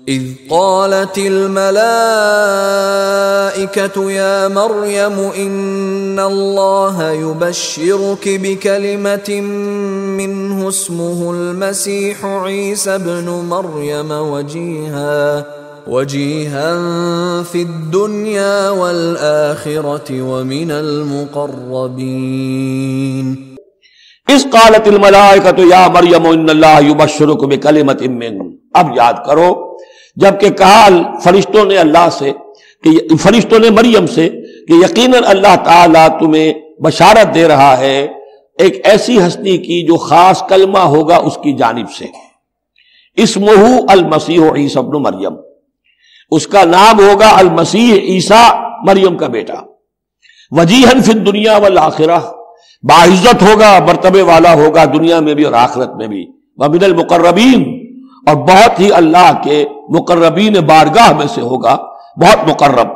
إذ قالت الملائكة يا مريم إن الله يبشرك بكلمة منه اسمه المسيح عيسى ابن مريم وجيها في الدنيا والآخرة ومن المقربين. اس قالت الملائکۃ یا مریم ان اللہ یبشرک بکلمۃ منہ. اب یاد کرو جبکہ کہا فرشتوں نے اللہ سے کہ فرشتوں نے مریم سے کہ یقیناً اللہ تعالیٰ تمہیں بشارت دے رہا ہے ایک ایسی ہستی کی جو خاص کلمہ ہوگا اس کی جانب سے. اسمہ المسیح عیسی ابن مریم، اس کا نام ہوگا المسیح عیسیٰ مریم کا بیٹا. وجیہا فی الدنیا والآخرہ، باعزت ہوگا، مرتبے والا ہوگا دنیا میں بھی اور آخرت میں بھی. ومن المقربین، اور بہت ہی اللہ کے مقربین بارگاہ میں سے ہوگا، بہت مقرب.